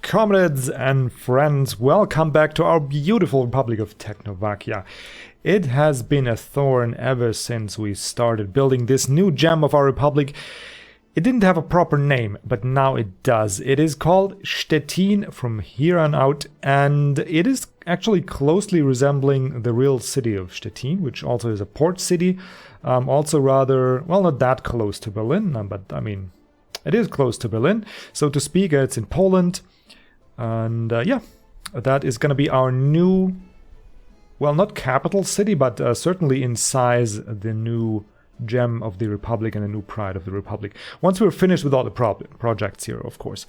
Comrades and friends, welcome back to our beautiful Republic of Tecnovakia. It has been a thorn ever since we started building this new gem of our Republic. It didn't have a proper name, but now it does. It is called Stettin from here on out, and it is actually closely resembling the real city of Stettin, which also is a port city. Also rather, well, not that close to Berlin, but I mean, it is close to Berlin, so to speak. It's in Poland. And yeah, that is going to be our new, well, not capital city, but certainly in size, the new gem of the Republic and the new pride of the Republic. Once we're finished with all the projects here, of course.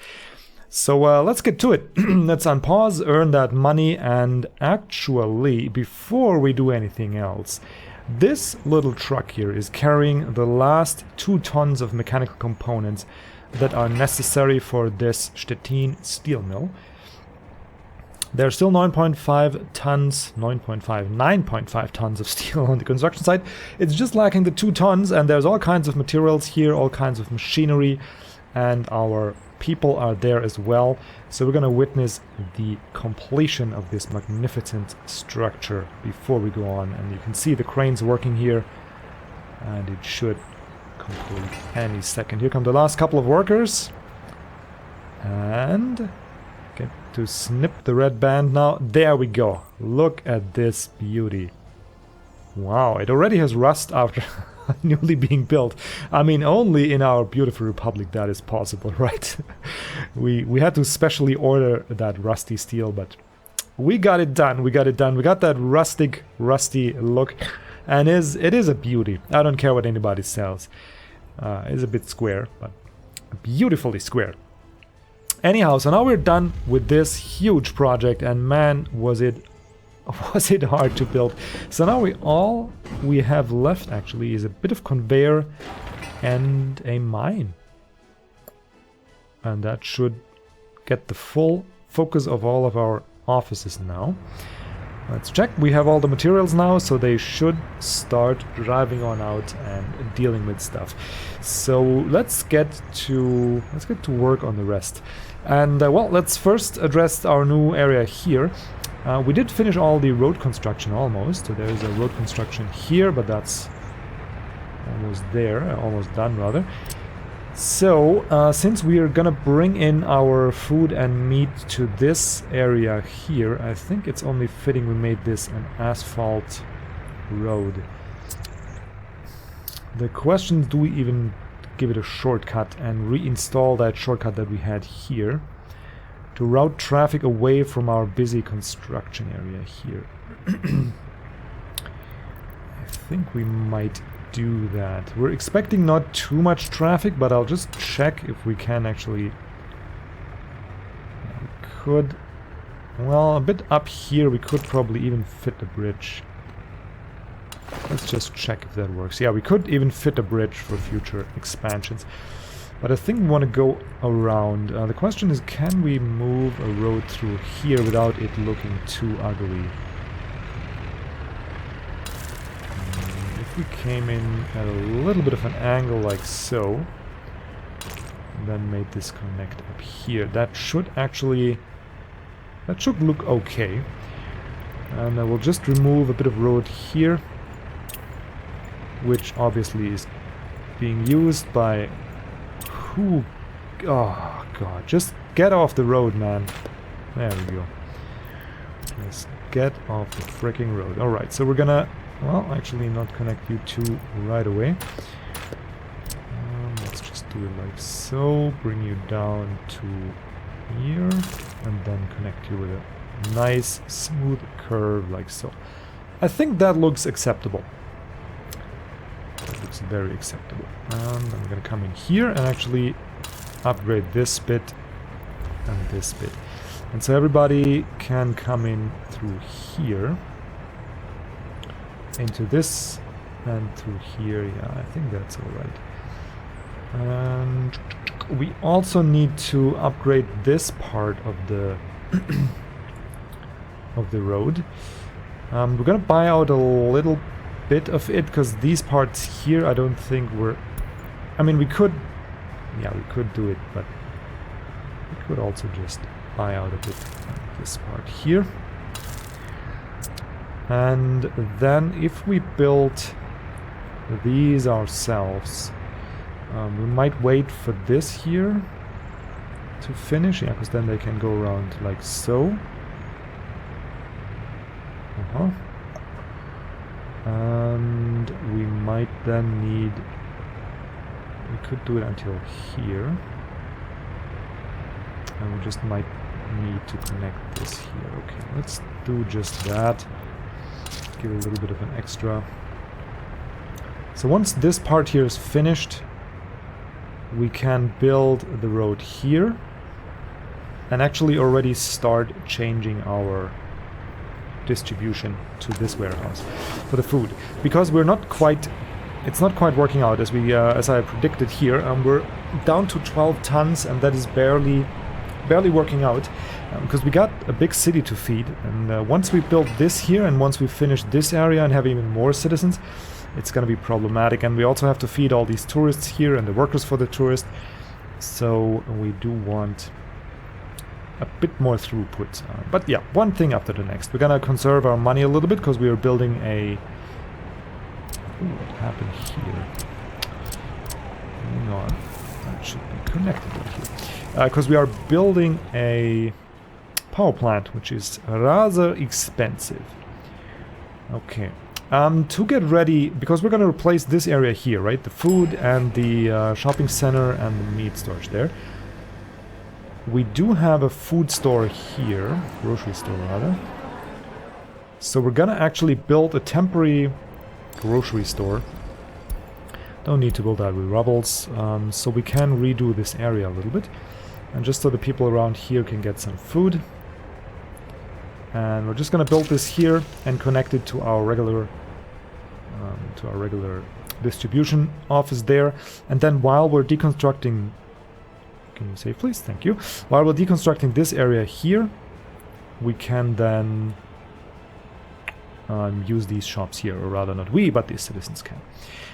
So let's get to it. Let's unpause, earn that money, and actually, before we do anything else, this little truck here is carrying the last 2 tons of mechanical components that are necessary for this Stettin steel mill. There's still 9.5 tons of steel on the construction site. It's just lacking the 2 tons, and there's all kinds of materials here, all kinds of machinery, and our people are there as well. So we're gonna witness the completion of this magnificent structure before we go on. And you can see the cranes working here, and it should complete any second. Here come the last couple of workers, and get to snip the red band now. There we go. Look at this beauty. Wow, it already has rust after newly being built. I mean, only in our beautiful Republic that is possible, right? we had to specially order that rusty steel, but we got it done. We got that rusty look, and it is a beauty. I don't care what anybody says. It's a bit square, but beautifully square. Anyhow, so now we're done with this huge project, and man, was it hard to build. So now all we have left actually is a bit of conveyor and a mine. And that should get the full focus of all of our offices now. Let's check. We have all the materials now, so they should start driving on out and dealing with stuff. So let's get to work on the rest. And well, let's first address our new area here. We did finish all the road construction almost. So there is a road construction here, but that's almost there, almost done rather. So since we are gonna bring in our food and meat to this area here, I think it's only fitting we made this an asphalt road. The question is, do we even give it a shortcut and reinstall that shortcut that we had here to route traffic away from our busy construction area here? I think we might do that. We're expecting not too much traffic, but I'll just check if we can actually... we could... well, a bit up here we could probably even fit a bridge. Let's just check if that works. Yeah, we could even fit a bridge for future expansions. But I think we want to go around. The question is, can we move a road through here without it looking too ugly? If we came in at a little bit of an angle like so, and then made this connect up here, that should look okay. And I will just remove a bit of road here, which obviously is being used by... who? Oh god, just get off the road, man. There we go. Just get off the freaking road. Alright, so we're gonna, well, actually not connect you two right away. Let's just do it like so. Bring you down to here, and then connect you with a nice smooth curve like so. I think that looks acceptable. That looks very acceptable. And I'm gonna come in here and actually upgrade this bit and this bit. And so everybody can come in through here into this and through here. Yeah, I think that's alright. And we also need to upgrade this part of the of the road. We're gonna buy out a little bit of it, because these parts here I don't think were... I mean, we could... yeah, we could do it, but we could also just buy out a bit this part here. And then if we build these ourselves, we might wait for this here to finish, yeah, because then they can go around like so. And we might then need, we could do it until here, and we just might need to connect this here. Okay, let's do just that. Give a little bit of an extra. So once this part here is finished, we can build the road here and actually already start changing our distribution to this warehouse for the food, because we're not quite, it's not quite working out as we as I predicted here. We're down to 12 tons, and that is barely working out, because we got a big city to feed, and once we build this here and once we finish this area and have even more citizens, it's going to be problematic. And we also have to feed all these tourists here and the workers for the tourists, so we do want a bit more throughput. But yeah, one thing after the next. We're gonna conserve our money a little bit because we are building a... Ooh, what happened here? Hang on, that should be connected over here. Because we are building a power plant, which is rather expensive. Okay. To get ready, because we're gonna replace this area here, right? The food and the shopping center and the meat storage there. We do have a food store here, grocery store rather. So we're gonna actually build a temporary grocery store. Don't need to build that with rubbles, so we can redo this area a little bit. And just so the people around here can get some food. And we're just gonna build this here and connect it to our regular distribution office there. And then while we're deconstructing... Can you save, please? Thank you. While we're deconstructing this area here, we can then use these shops here, or rather not we, but the citizens can.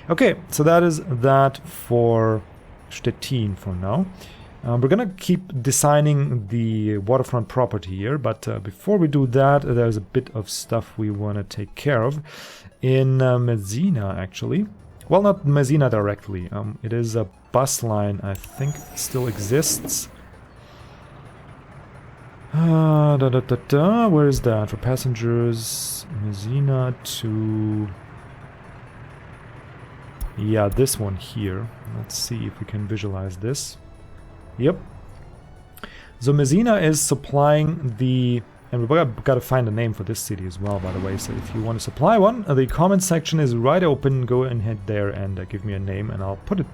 Okay, so that is that for Stettin for now. We're gonna keep designing the waterfront property here, but before we do that, there's a bit of stuff we want to take care of. In Messina, actually. Well, not Messina directly. It is a bus line, I think, still exists. Where is that? For passengers, Messina to... Yeah, this one here. Let's see if we can visualize this. Yep. So Messina is supplying the... And we've got to find a name for this city as well, by the way. So if you want to supply one, the comment section is right open. Go ahead there and give me a name and I'll put it.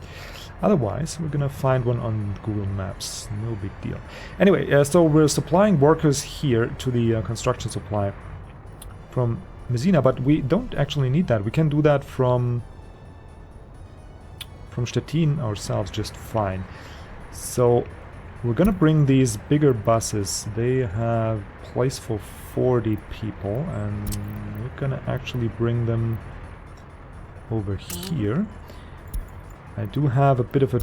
Otherwise, we're going to find one on Google Maps. No big deal. Anyway, so we're supplying workers here to the construction supply from Messina, but we don't actually need that. We can do that from Stettin ourselves just fine. So we're gonna bring these bigger buses. They have place for 40 people, and we're gonna actually bring them over here. I do have a bit of a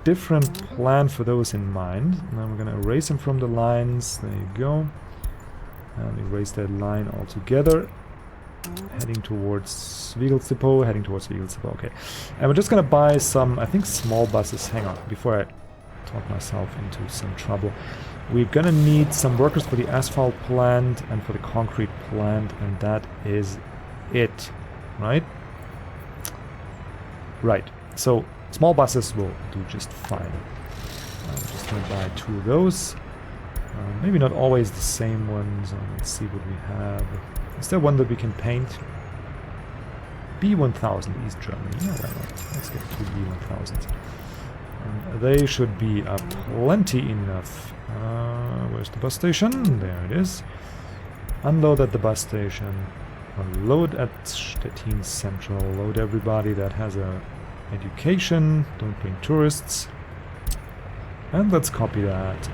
different plan for those in mind. Now we're gonna erase them from the lines. There you go. And erase that line altogether. Heading towards Wiegel's Depot, okay. And we're just gonna buy some, I think, small buses. Hang on, before I talk myself into some trouble. We're gonna need some workers for the asphalt plant and for the concrete plant, and that is it, right? Right, so small buses will do just fine. I'm just gonna buy 2 of those. Maybe not always the same ones. Let's see what we have. Is there one that we can paint? B1000 East Germany. Yeah, why not? Let's get 2 B1000s. They should be plenty enough. Where's the bus station? There it is. Unload at the bus station. Load at Stettin Central. Load everybody that has a education. Don't bring tourists. And let's copy that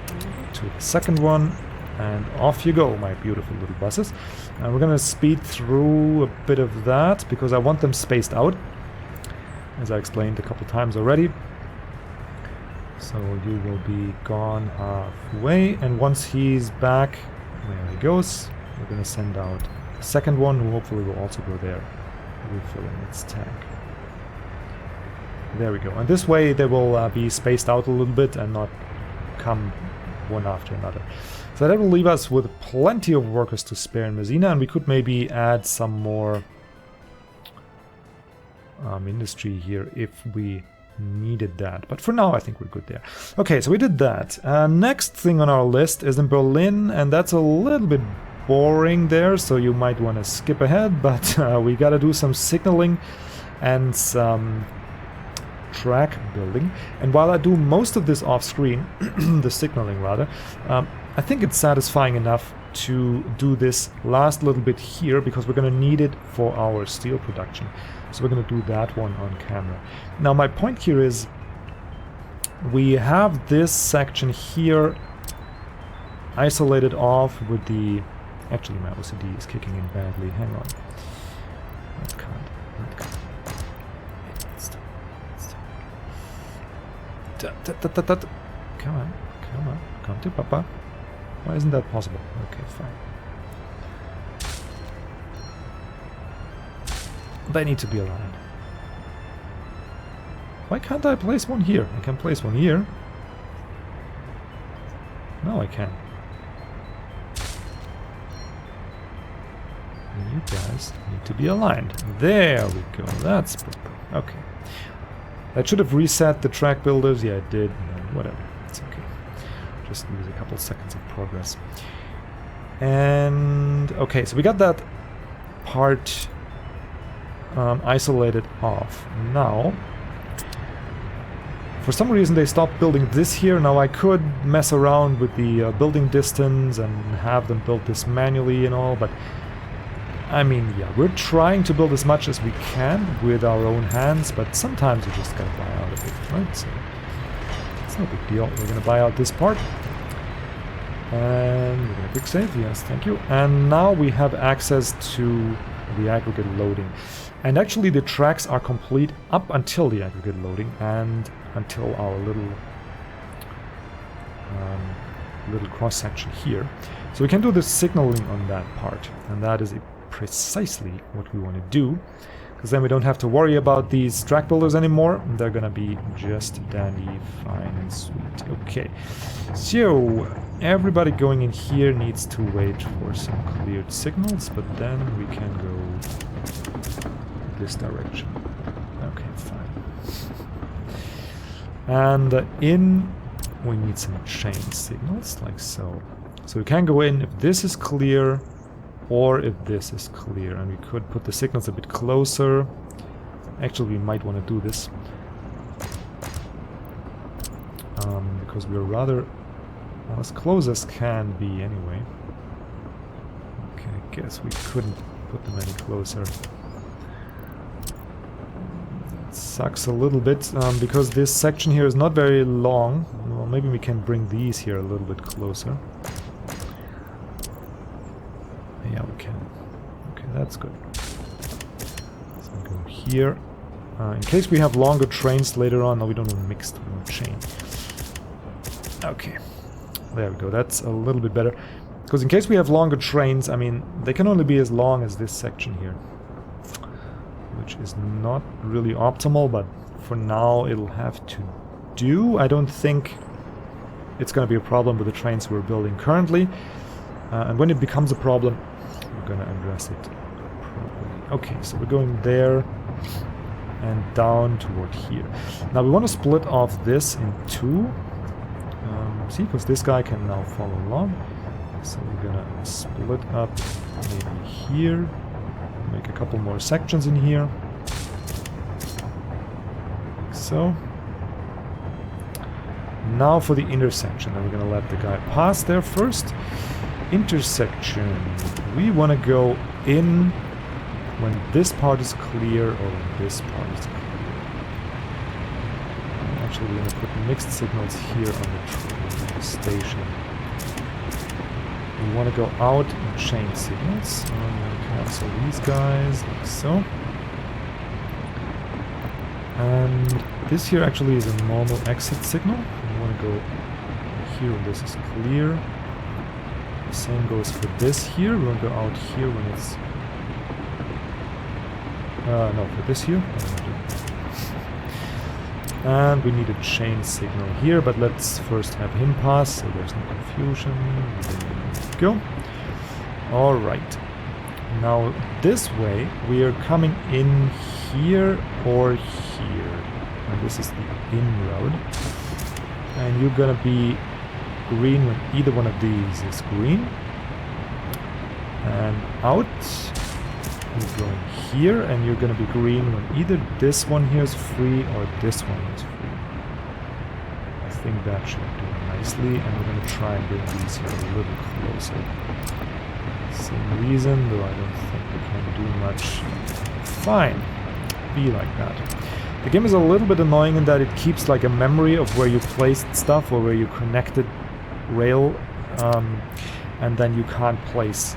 to the second one. And off you go, my beautiful little buses. And we're gonna speed through a bit of that because I want them spaced out, as I explained a couple times already. So you will be gone halfway, and once he's back, there he goes. We're gonna send out the second one, who hopefully will also go there, refilling its tank. There we go. And this way they will be spaced out a little bit and not come one after another. So that will leave us with plenty of workers to spare in Messina, and we could maybe add some more industry here if we needed that. But for now, I think we're good there. Okay, so we did that. Next thing on our list is in Berlin, and that's a little bit boring there, so you might want to skip ahead, but we gotta do some signaling and some track building. And while I do most of this off screen, the signaling rather, I think it's satisfying enough to do this last little bit here, because we're going to need it for our steel production. So we're going to do that one on camera. Now my point here is we have this section here isolated off with the... Actually my OCD is kicking in badly. Hang on. That can't. Come on, come on, come to Papa. Why isn't that possible? Okay, fine. They need to be aligned. Why can't I place one here? I can place one here. No, I can. And you guys need to be aligned. There we go. That's proper. Okay. That should have reset the track builders. Yeah, it did. No, whatever. It's okay. Just lose a couple seconds of progress. And okay, so we got that part isolated off. Now, for some reason they stopped building this here. Now I could mess around with the building distance and have them build this manually and all, but I mean, yeah, we're trying to build as much as we can with our own hands, but sometimes you just gotta buy out of it, right? So it's no big deal. We're gonna buy out this part. And we're gonna quick save, yes, thank you. And now we have access to the aggregate loading. And actually the tracks are complete up until the aggregate loading and until our little cross-section here. So we can do the signaling on that part, and that is precisely what we want to do, because then we don't have to worry about these track builders anymore. They're gonna be just dandy, fine and sweet. Okay, so everybody going in here needs to wait for some cleared signals, but then we can go this direction. Okay, fine. And in we need some chain signals, like so. So we can go in if this is clear, or if this is clear, and we could put the signals a bit closer. Actually, we might want to do this because we're rather as close as can be anyway. Okay, I guess we couldn't put them any closer. That sucks a little bit because this section here is not very long. Well, maybe we can bring these here a little bit closer. Yeah, we can. Okay, that's good. So we go here. In case we have longer trains later on. No, we don't want mixed chain. Okay. There we go. That's a little bit better. Because in case we have longer trains, I mean, they can only be as long as this section here. Which is not really optimal, but for now it'll have to do. I don't think it's going to be a problem with the trains we're building currently. And when it becomes a problem, we're going to address it properly. Okay, so we're going there and down toward here. Now we want to split off this in two. See, because this guy can now follow along. So we're going to split up maybe here. Make a couple more sections in here. Like so. Now for the intersection. And we're going to let the guy pass there first. Intersection. We want to go in when this part is clear or when this part is clear. Actually, we're going to put mixed signals here on the station. We want to go out and chain signals. I'm going to cancel these guys like so. And this here actually is a normal exit signal. to go here when this is clear. The same goes for this here. We'll go out here when it's... no, for this here. And we need a chain signal here, but let's first have him pass, so there's no confusion. There we go. Alright. Now, this way, we are coming in here or here. And this is the in road. And you're gonna be green when either one of these is green. And out. You're going here, and you're gonna be green when either this one here is free or this one is free. I think that should do nicely, and we're gonna try and bring these here a little closer. Same reason, though I don't think we can do much. Fine. Be like that. The game is a little bit annoying in that it keeps like a memory of where you placed stuff or where you connected rail, and then you can't place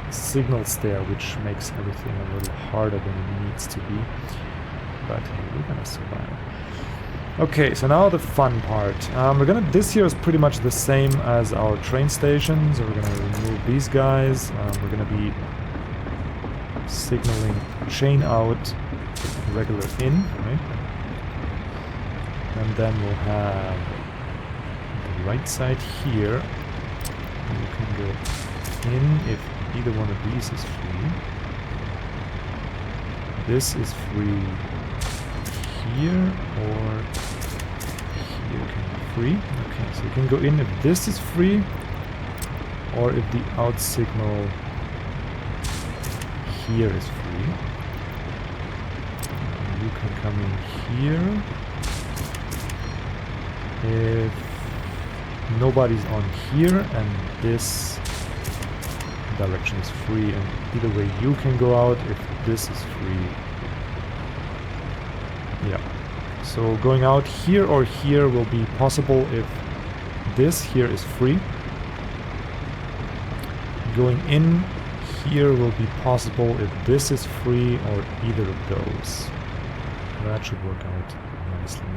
signals there, which makes everything a little harder than it needs to be. But hey, we're gonna survive. Okay, so now the fun part. This here is pretty much the same as our train station, so we're gonna remove these guys. We're gonna be signaling chain out, regular in, right? And then we'll have the right side here. And you can go in if either one of these is free. This is free here, or here can be free. Okay, so you can go in if this is free, or if the out signal here is free. And you can come in here if nobody's on here and this direction is free, and either way you can go out if this is free. Yeah, so going out here or here will be possible if this here is free. Going in here will be possible if this is free or either of those. That should work out nicely.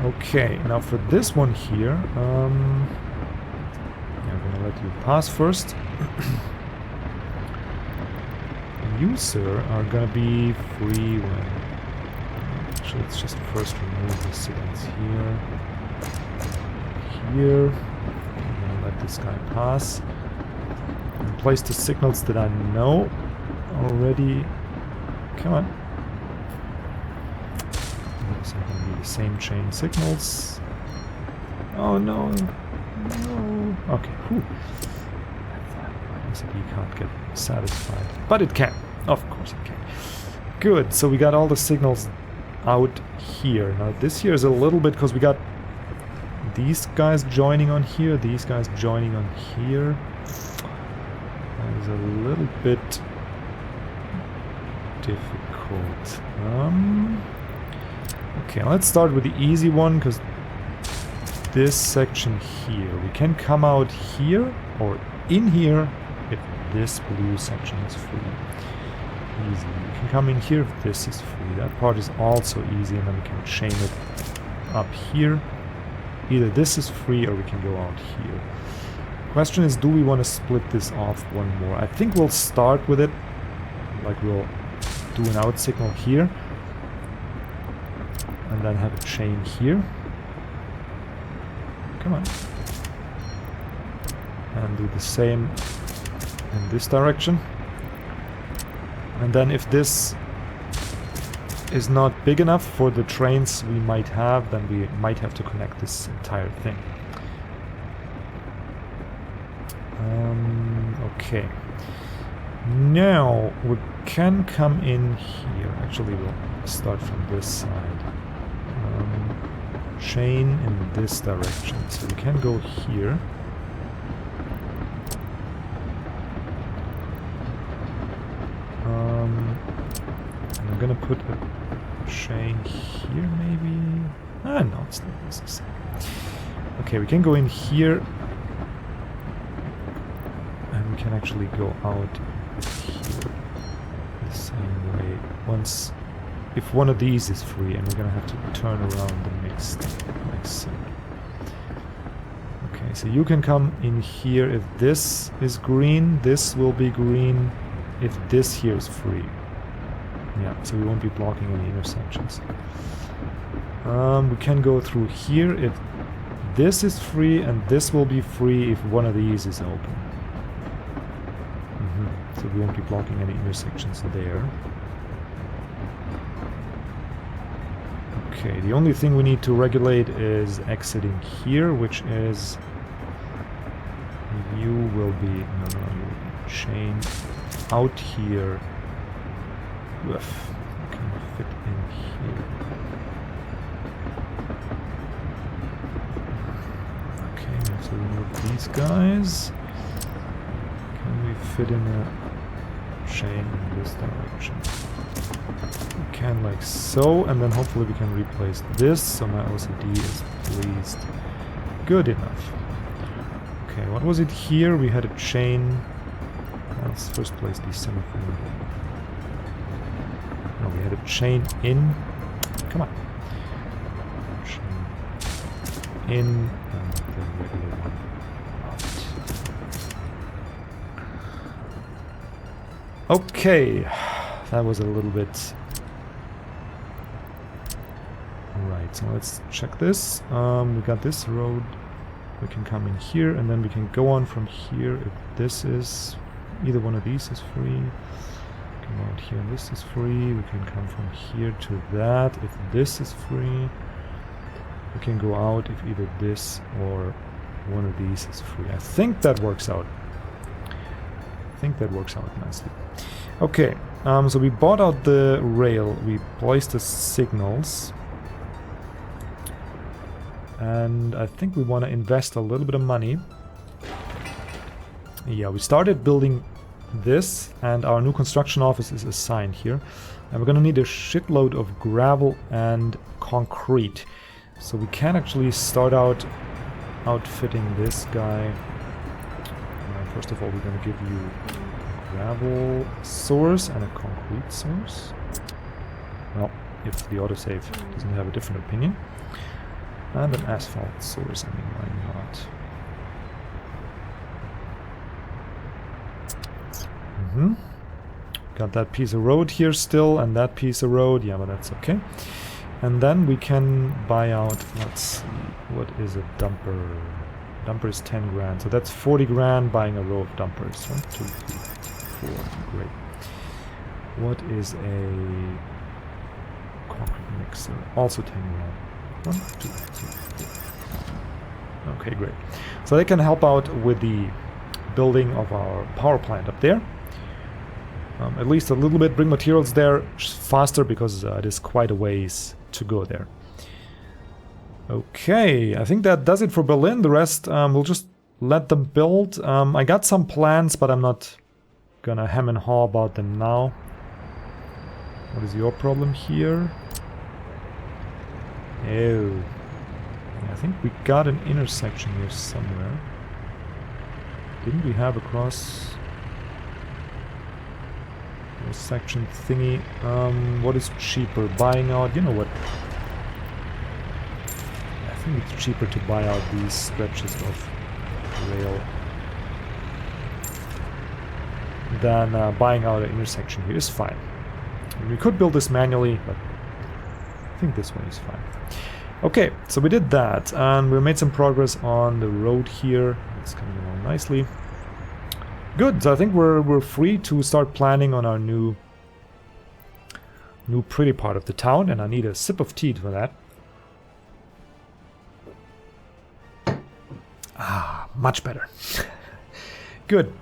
Okay, now for this one here, I'm gonna let you pass first. You, sir, are gonna be free when... Actually, let's just first remove the signals here. Here. I'm gonna let this guy pass. And place the signals that I know already. Come on. Those are gonna be the same chain signals. Oh no. No. Okay. Whew. I thought you can't get satisfied. But it can. Of course it can. Good. So we got all the signals out here. Now this here is a little bit because we got these guys joining on here, these guys joining on here. That is a little bit difficult. Okay, let's start with the easy one, because this section here, we can come out here or in here if this blue section is free. Easy. We can come in here if this is free. That part is also easy, and then we can chain it up here. Either this is free or we can go out here. Question is, do we want to split this off one more? I think we'll start with it, like we'll do an out signal here, and then have a chain here. Come on. And do the same in this direction. And then if this is not big enough for the trains we might have, then we might have to connect this entire thing. Okay. Now we can come in here. Actually, we'll start from this side. Chain in this direction. So we can go here. I'm gonna put a chain here, maybe. Ah, no, it's not necessary. Okay, we can go in here, and we can actually go out here the same way. Once if one of these is free, and we're gonna have to turn around the mix like so. Okay, so you can come in here if this is green, this will be green if this here is free. Yeah, so we won't be blocking any intersections. We can go through here if this is free, and this will be free if one of these is open. So we won't be blocking any intersections there. Okay, the only thing we need to regulate is exiting here, which is you will be you will be chained out here. Oof, can fit in here. Okay, so remove these guys. Can we fit in a chain in this direction? We can, like so, and then hopefully we can replace this so my OCD is pleased. Good enough. Okay, what was it here? We had a chain. Let's first place these semaphore. No, we had a chain in. Come on. Chain in and the regular one out. Okay, that was a little bit. Right, so let's check this. We got this road. We can come in here, and then we can go on from here if this is. Either one of these is free. Come out here, and this is free. We can come from here to that if this is free. We can go out if either this or one of these is free. I think that works out. I think that works out nicely. Okay, so we bought out the rail. We placed the signals. And I think we want to invest a little bit of money. Yeah, we started building this, and our new construction office is assigned here. And we're going to need a shitload of gravel and concrete. So we can actually start out outfitting this guy. First of all, we're going to give you a gravel source and a concrete source. Well, if the autosave doesn't have a different opinion. And an asphalt source, I mean, why not? Got that piece of road here still, and that piece of road, yeah, but that's okay. And then we can buy out, let's see, what is a dumper? Dumper is 10 grand, so that's 40 grand buying a row of dumpers. 1, 2, 3, 4, great. What is a concrete mixer? Also 10 grand. 1, 2, 3, 4. Okay, great. So they can help out with the building of our power plant up there. At least a little bit, bring materials there faster because it is quite a ways to go there. Okay, I think that does it for Berlin. The rest we'll just let them build. I got some plans, but I'm not gonna hem and haw about them now. What is your problem here? Oh, I think we got an intersection here somewhere. Didn't we have a cross section thingy? What is cheaper? Buying out, you know what? I think it's cheaper to buy out these stretches of rail than buying out an intersection here. Is fine. And we could build this manually, but I think this one is fine. Okay, so we did that, and we made some progress on the road here. It's coming along nicely. Good, so I think we're free to start planning on our new pretty part of the town, and I need a sip of tea for that. Ah, much better. Good.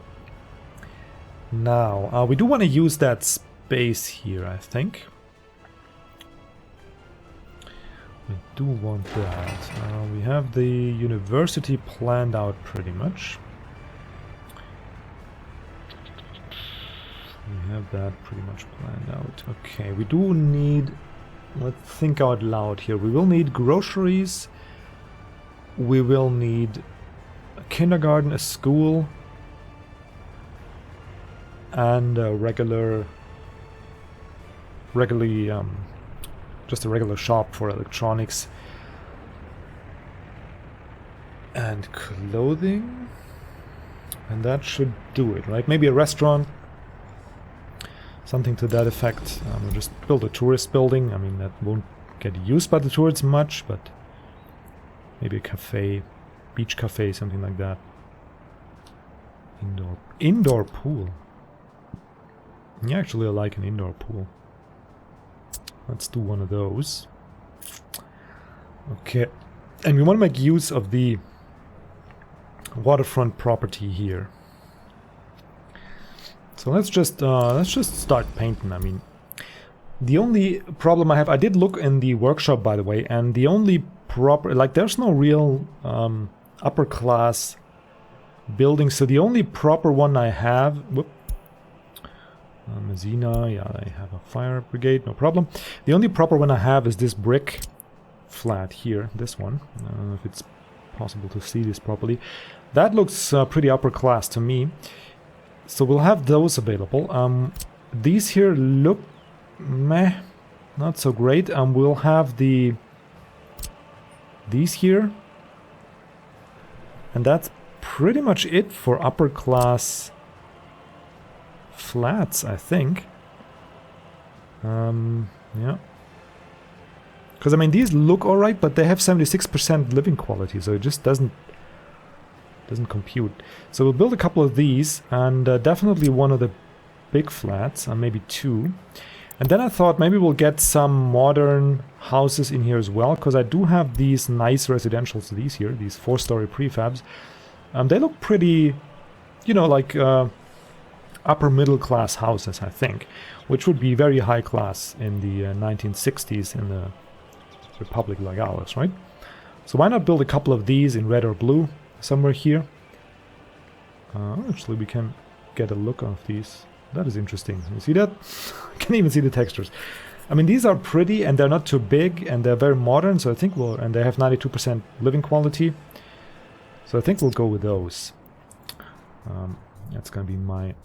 Now, we do want to use that space here, I think. We do want that. We have the university planned out pretty much. We have that pretty much planned out. Okay, we do need... Let's think out loud here. We will need groceries. We will need a kindergarten, a school, and a regularly just a regular shop for electronics and clothing, and that should do it, right? Maybe a restaurant, something to that effect. We'll just build a tourist building. I mean, that won't get used by the tourists much, but maybe a cafe, beach cafe, something like that. Indoor pool. Yeah, actually I like an indoor pool. Let's do one of those. Okay, and we want to make use of the waterfront property here. So let's just start painting. I mean, the only problem I have, I did look in the workshop, by the way, and the only proper, like, there's no real upper class building. So the only proper one I have, Messina, yeah, I have a fire brigade, no problem. The only proper one I have is this brick flat here, this one. I don't know if it's possible to see this properly. That looks pretty upper class to me. So we'll have those available. These here look meh, not so great. We'll have these here. And that's pretty much it for upper class flats, I think. Yeah. Because, I mean, these look alright, but they have 76% living quality, so it just doesn't compute. So we'll build a couple of these, and definitely one of the big flats, and maybe two. And then I thought maybe we'll get some modern houses in here as well, because I do have these nice residentials, these here, these 4-story prefabs. They look pretty, you know, like upper middle class houses, I think, which would be very high class in the 1960s in the republic like ours, right? So why not build a couple of these in red or blue somewhere here? Actually, we can get a look of these. That is interesting. You see that? I can even see the textures. I mean, these are pretty, and they're not too big, and they're very modern, so I think we'll... And they have 92% living quality. So I think we'll go with those. That's gonna be my...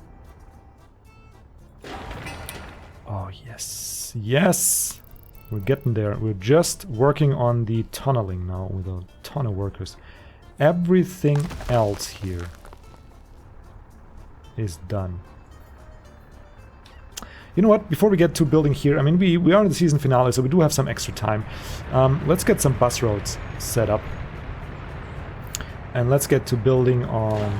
Oh, yes. Yes! We're getting there. We're just working on the tunneling now with a ton of workers. Everything else here is done. You know what? Before we get to building here, I mean, we are in the season finale, so we do have some extra time. Let's get some bus roads set up. And let's get to building on...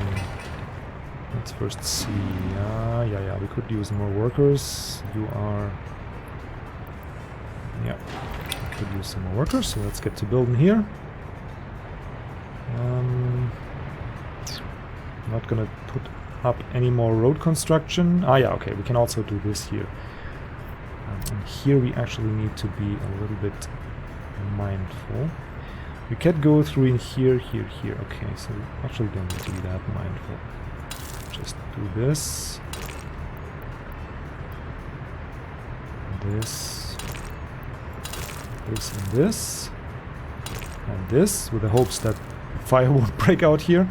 Let's first see... yeah, we could use more workers. You are... Yeah, we could use some more workers, so let's get to building here. Not gonna put up any more road construction. Yeah, okay, we can also do this here. And here we actually need to be a little bit mindful. We can go through in here, here. Okay, so we actually don't need to be that mindful. Just do this. This. This and this. And this, with the hopes that fire won't break out here.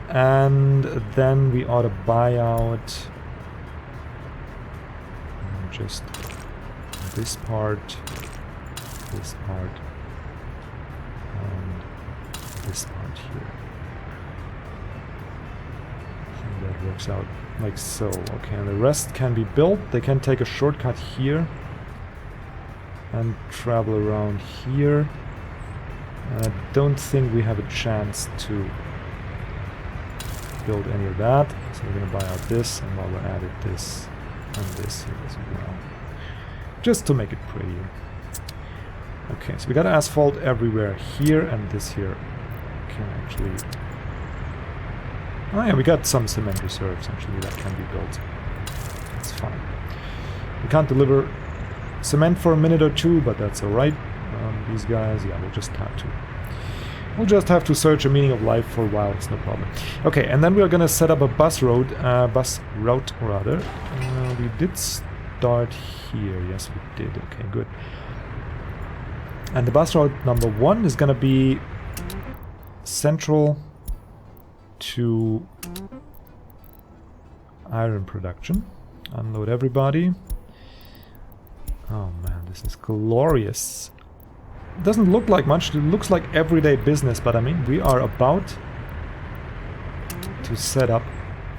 And then we ought to buy out just this part, and this part here. I think that works out like so. Okay, and the rest can be built. They can take a shortcut here and travel around here. I don't think we have a chance to build any of that, so we're gonna buy out this, and while we're at it, this and this here as well, just to make it prettier. Okay, so we got asphalt everywhere here, and this here can actually... Oh yeah, we got some cement reserves actually that can be built. That's fine. We can't deliver cement for a minute or two, but that's alright. These guys, yeah, we'll just have to search a meaning of life for a while, it's no problem. Okay, and then we are gonna set up a bus route rather. We did start here, yes we did, okay, good. And the bus route number 1 is gonna be central to iron production. Unload everybody. Oh man, this is glorious. It doesn't look like much, it looks like everyday business, but I mean, we are about to set up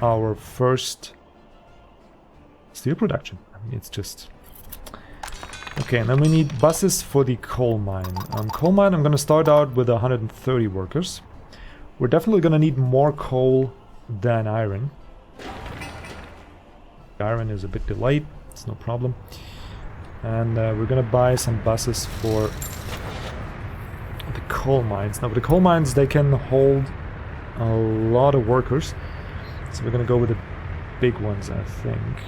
our first steel production. I mean, it's just... Okay, and then we need buses for the coal mine. Coal mine, I'm going to start out with 130 workers. We're definitely going to need more coal than iron. Iron is a bit delayed, it's no problem. And we're going to buy some buses for the coal mines. Now, with the coal mines, they can hold a lot of workers. So we're going to go with the big ones, I think.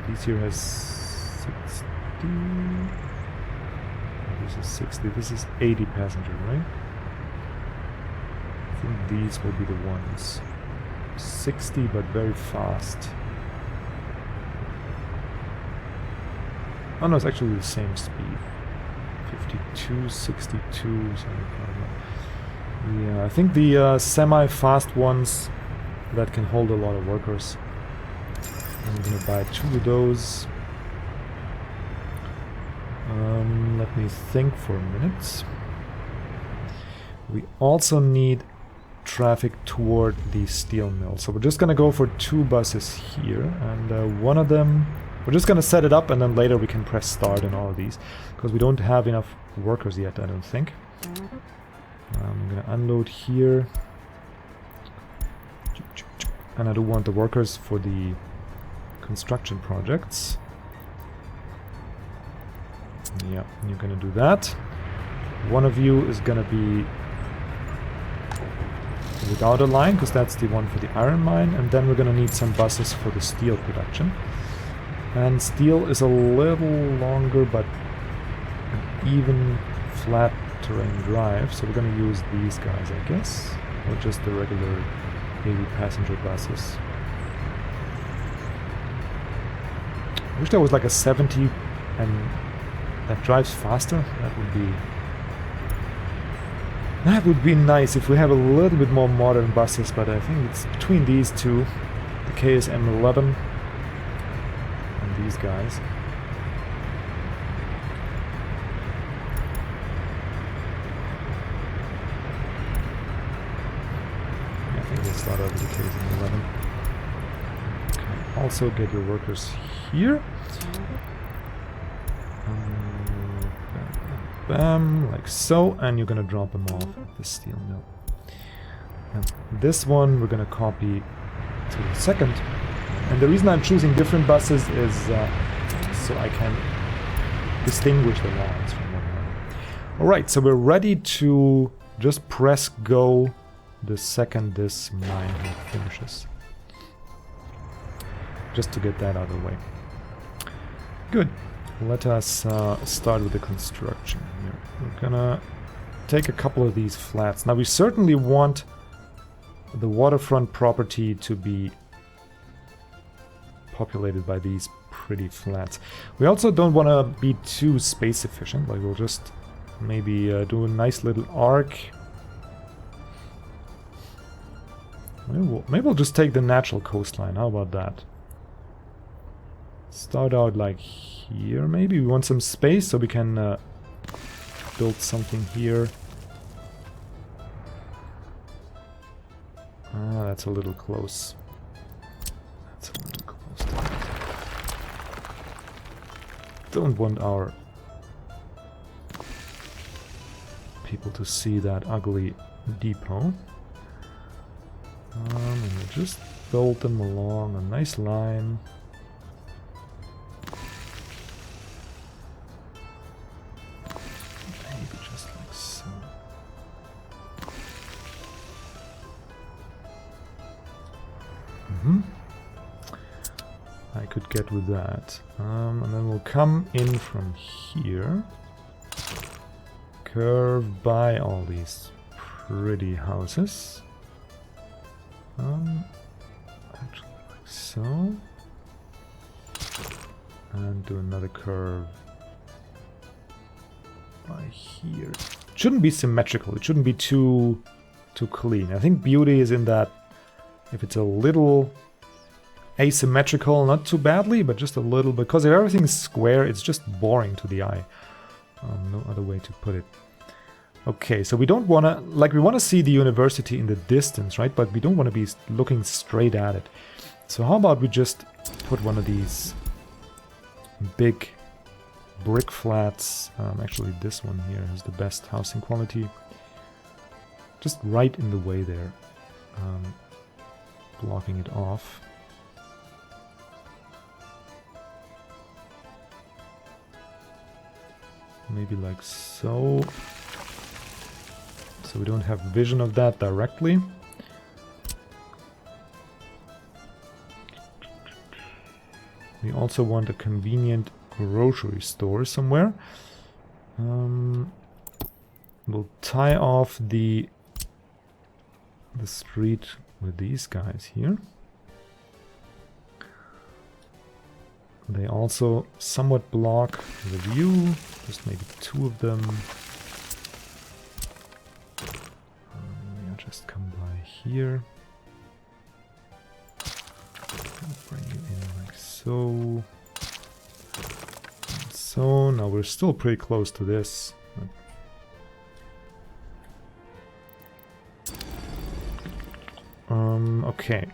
These here has 60. This is 60. This is 80 passenger, right? I think these will be the ones. 60, but very fast. Oh no, it's actually the same speed. 52, 62, something like that. Yeah, I think the semi-fast ones that can hold a lot of workers. I'm gonna buy 2 of those. Let me think for a minute. We also need traffic toward the steel mill. So we're just gonna go for 2 buses here, and one of them... We're just gonna set it up, and then later we can press start on all of these, because we don't have enough workers yet, I don't think. I'm gonna unload here. And I do want the workers for the construction projects. Yeah, you're gonna do that. One of you is gonna be without a line, because that's the one for the iron mine, and then we're gonna need some buses for the steel production. And steel is a little longer, but an even flat terrain drive, so we're gonna use these guys, I guess, or just the regular 80 passenger buses. I wish there was like a 70 and that drives faster. That would be nice if we have a little bit more modern buses, but I think it's between these two, the KSM 11 and these guys. I think we'll start out with the KSM 11. Okay, also get your workers here. Bam, like so, and you're gonna drop them off at the steel mill. And this one we're gonna copy to the second. And the reason I'm choosing different buses is so I can distinguish the lines from one another. Alright, so we're ready to just press go the second this mine here finishes. Just to get that out of the way. Good. Let us start with the construction here. We're gonna take a couple of these flats. Now we certainly want the waterfront property to be populated by these pretty flats. We also don't want to be too space efficient, like we'll just maybe do a nice little arc. Maybe we'll just take the natural coastline, how about that? Start out like here, maybe. We want some space so we can build something here. Ah, that's a little close. That's a little close. Don't want our people to see that ugly depot. And we'll just build them along a nice line. I could get with that. And then we'll come in from here. Curve by all these pretty houses. Actually like so. And do another curve by here. It shouldn't be symmetrical. It shouldn't be too clean. I think beauty is in that if it's a little asymmetrical, not too badly, but just a little, because if everything's square, it's just boring to the eye. No other way to put it. Okay, so we don't want to, like, we want to see the university in the distance, right? But we don't want to be looking straight at it. So how about we just put one of these big brick flats, actually this one here has the best housing quality, just right in the way there, blocking it off. Maybe like so. So we don't have vision of that directly. We also want a convenient grocery store somewhere. We'll tie off the street with these guys here. They also somewhat block the view, just maybe two of them. Yeah, just come by here. I'll bring you in like so. And so, now we're still pretty close to this. Okay.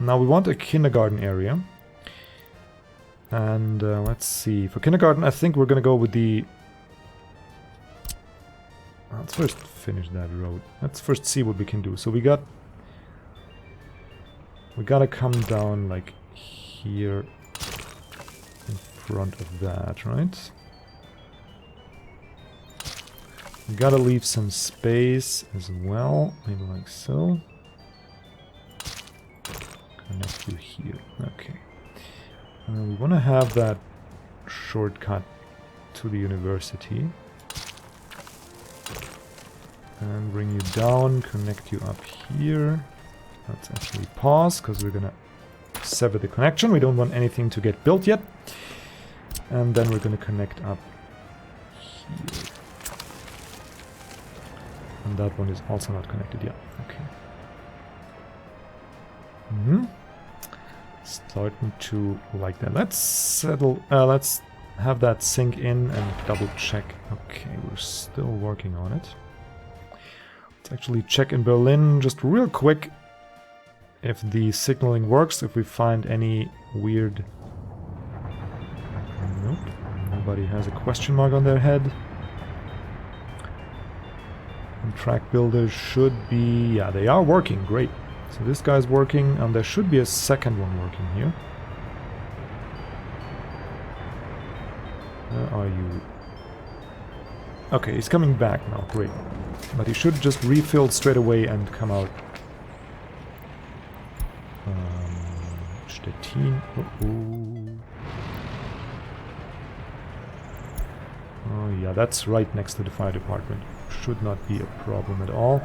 Now we want a kindergarten area. And let's see. For kindergarten, I think we're gonna go with the... Let's first finish that road. Let's first see what we can do. So we gotta come down like here in front of that, right? We gotta leave some space as well, maybe like so. Connect you here. Okay. We want to have that shortcut to the university. And bring you down, connect you up here. Let's actually pause, because we're gonna sever the connection. We don't want anything to get built yet. And then we're gonna connect up here. And that one is also not connected yet. Okay. Starting to like that. Let's settle. Let's have that sink in and double check. Okay, we're still working on it. Let's actually check in Berlin just real quick if the signaling works. If we find any weird. Nope. Nobody has a question mark on their head. And track builders should be. Yeah, they are working. Great. So this guy's working, and there should be a second one working here. Where are you? Okay, he's coming back now, great. But he should just refill straight away and come out. Stettin. Oh yeah, that's right next to the fire department. Should not be a problem at all.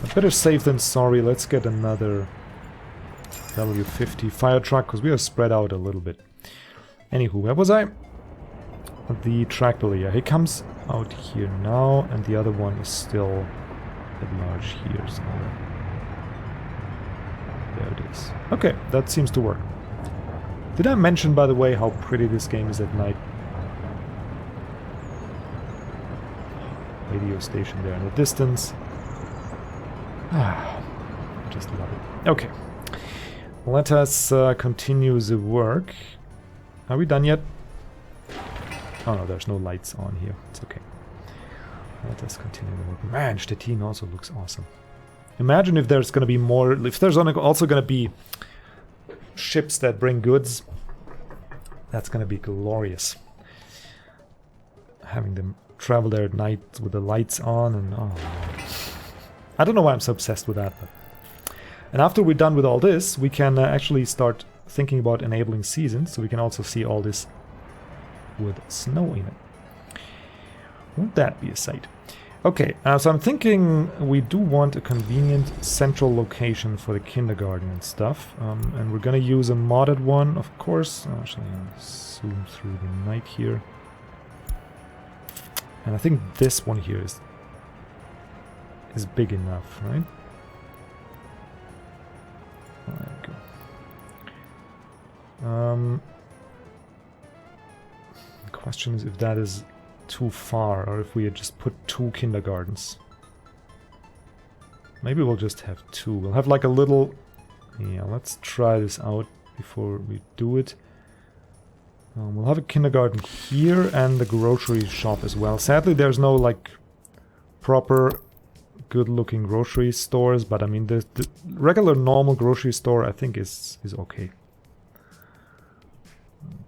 But better safe than sorry. Let's get another W50 fire truck, because we are spread out a little bit. Anywho, where was I? The tractor, yeah. He comes out here now, and the other one is still at large here somewhere. There it is. Okay, that seems to work. Did I mention, by the way, how pretty this game is at night? Radio station there in the distance. Ah, just love it. Okay. Let us continue the work. Are we done yet? Oh no, there's no lights on here. It's okay. Let us continue the work. Man, Stettin also looks awesome. Imagine if there's gonna be more... If there's also gonna be ships that bring goods. That's gonna be glorious. Having them travel there at night with the lights on and... Oh, I don't know why I'm so obsessed with that. But. And after we're done with all this, we can actually start thinking about enabling seasons, so we can also see all this with snow in it. Won't that be a sight? Okay, so I'm thinking we do want a convenient central location for the kindergarten and stuff. And we're gonna use a modded one, of course. Actually, I'll zoom through the night here. And I think this one here is big enough, right? There we go. The question is if that is too far, or if we just put 2 kindergartens. Maybe we'll just have 2. We'll have like a little... Yeah, let's try this out before we do it. We'll have a kindergarten here and the grocery shop as well. Sadly, there's no like proper good-looking grocery stores, but I mean the regular normal grocery store I think is okay.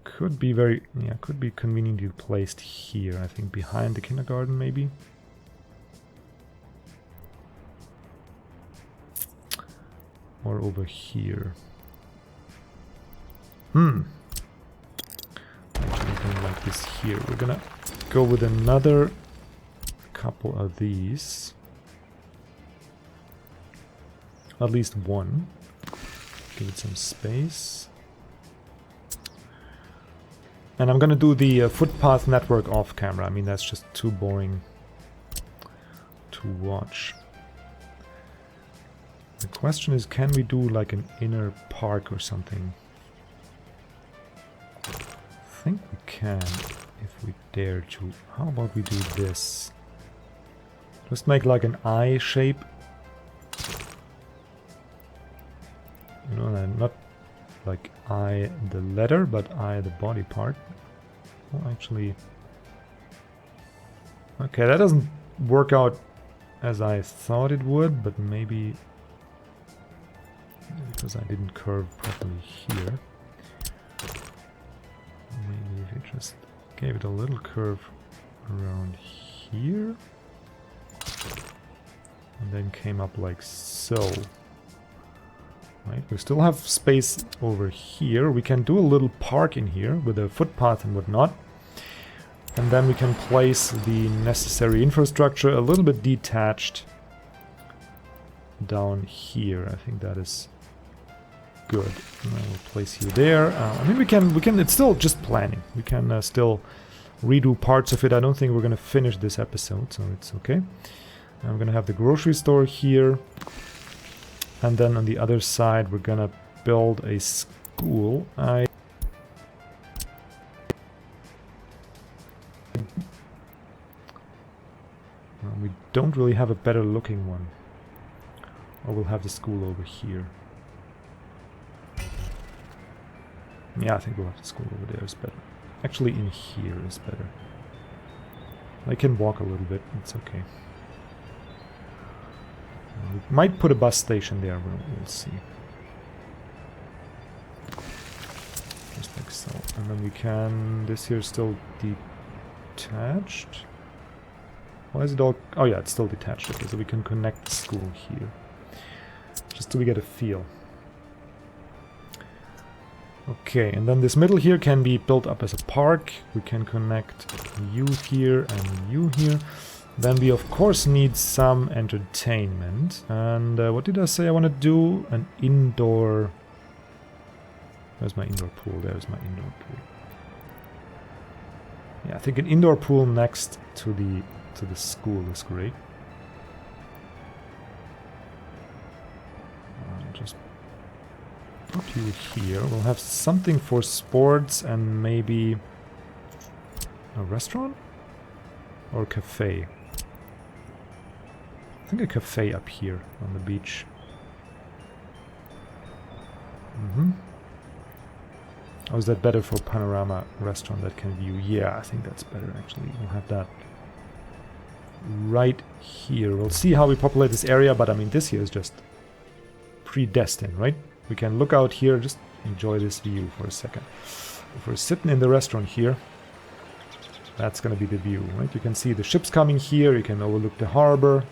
Could be could be conveniently placed here. I think behind the kindergarten maybe. Or over here. Actually, don't like this here. We're gonna go with another couple of these. At least one. Give it some space. And I'm gonna do the footpath network off camera. I mean, that's just too boring to watch. The question is, can we do like an inner park or something? I think we can, if we dare to. How about we do this? Just make like an eye shape. You know, not like eye the letter, but eye the body part. Oh, actually... Okay, that doesn't work out as I thought it would, but maybe... Because I didn't curve properly here. Maybe if you just gave it a little curve around here. And then came up like so. Right, we still have space over here. We can do a little park in here with a footpath and whatnot. And then we can place the necessary infrastructure a little bit detached down here. I think that is good. And I will place you there. I mean, we can. It's still just planning. We can still redo parts of it. I don't think we're gonna finish this episode, so it's okay. I'm gonna have the grocery store here. And then on the other side, we're gonna build a school. We don't really have a better looking one. Or we'll have the school over here. Yeah, I think we'll have the school over there is better. Actually, in here is better. I can walk a little bit, it's okay. We might put a bus station there, we'll see. Just like so. And then we can... This here is still detached. Why is it all... Oh yeah, it's still detached. Okay, so we can connect the school here. Just so we get a feel. Okay, and then this middle here can be built up as a park. We can connect you here and you here. Then we of course need some entertainment. And what did I say I want to do? An indoor... Where's my indoor pool? There's my indoor pool. Yeah, I think an indoor pool next to the school is great. Just put you here. We'll have something for sports and maybe a restaurant or a cafe. I think a cafe up here on the beach. Oh, is that better for panorama restaurant that can view? Yeah, I think that's better actually. We'll have that right here. We'll see how we populate this area, but I mean this here is just predestined, right? We can look out here, just enjoy this view for a second. If we're sitting in the restaurant here, that's gonna be the view, right? You can see the ships coming here, you can overlook the harbor,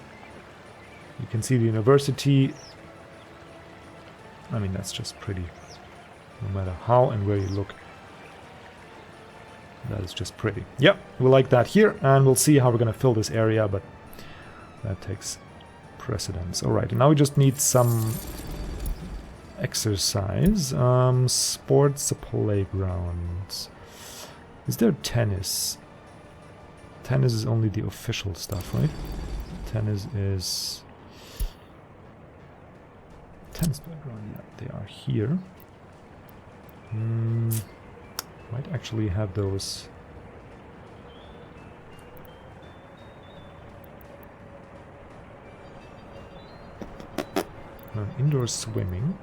you can see the university. I mean, that's just pretty. No matter how and where you look. That is just pretty. Yep, we like that here, and we'll see how we're gonna fill this area, but that takes precedence. Alright, and now we just need some exercise. Sports playgrounds. Is there tennis? Tennis is only the official stuff, right? Tennis is... Tennis playground, yeah, they are here. Might actually have those. Indoor swimming.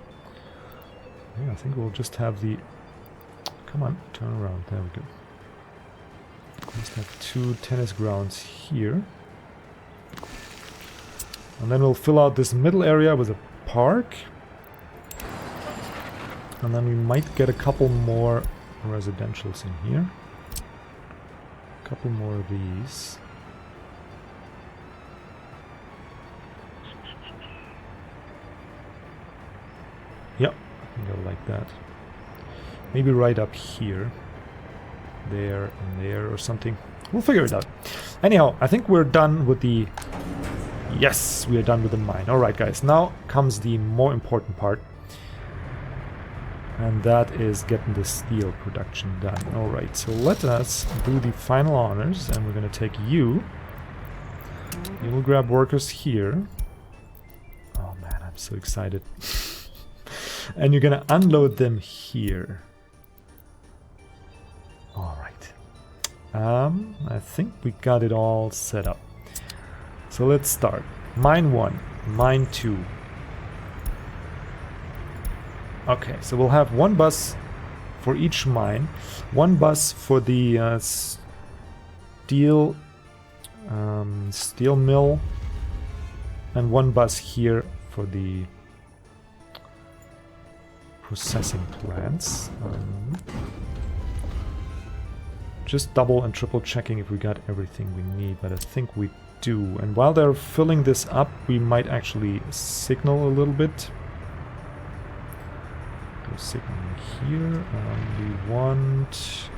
Yeah, I think we'll just have the... Come on, turn around. There we go. Just have 2 tennis grounds here. And then we'll fill out this middle area with a park. And then we might get a couple more residentials in here. A couple more of these. Yep, I think I like that. Maybe right up here. There and there or something. We'll figure it out. Anyhow, I think we're done with the... Yes, we are done with the mine. Alright guys, now comes the more important part. And that is getting the steel production done. Alright, so let us do the final honors. And we're going to take you. You will grab workers here. Oh man, I'm so excited. And you're going to unload them here. Alright. I think we got it all set up. So let's start. Mine 1, mine 2. Okay, so we'll have 1 bus for each mine. 1 bus for the steel mill. And 1 bus here for the processing plants. Just double and triple checking if we got everything we need, but I think we do. And while they're filling this up, we might actually signal a little bit. Go signaling here. We want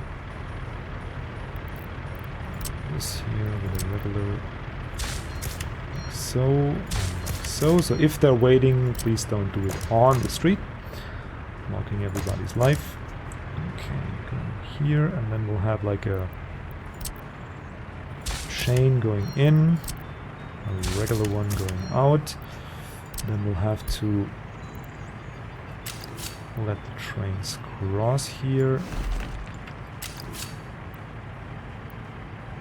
this here with a regular like so, and like so. So if they're waiting, please don't do it on the street, blocking everybody's life. Okay, going here, and then we'll have like a chain going in, a regular one going out. Then we'll have to let the trains cross here.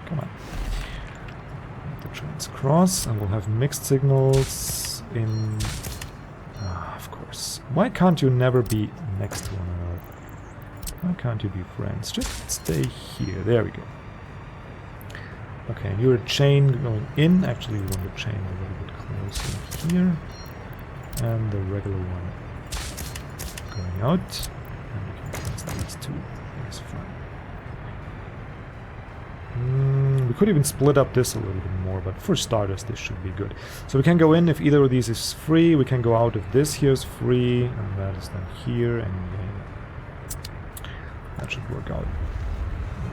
Come on. Let the trains cross, and we'll have mixed signals in... of course. Why can't you never be next to one another? Why can't you be friends? Just stay here. There we go. Okay, and you're a chain going in. Actually, we want the chain a little bit closer here. And the regular one going out. And we can cross these two. That's fine. We could even split up this a little bit more, but for starters, this should be good. So we can go in if either of these is free. We can go out if this here is free, and that is then here, and that should work out.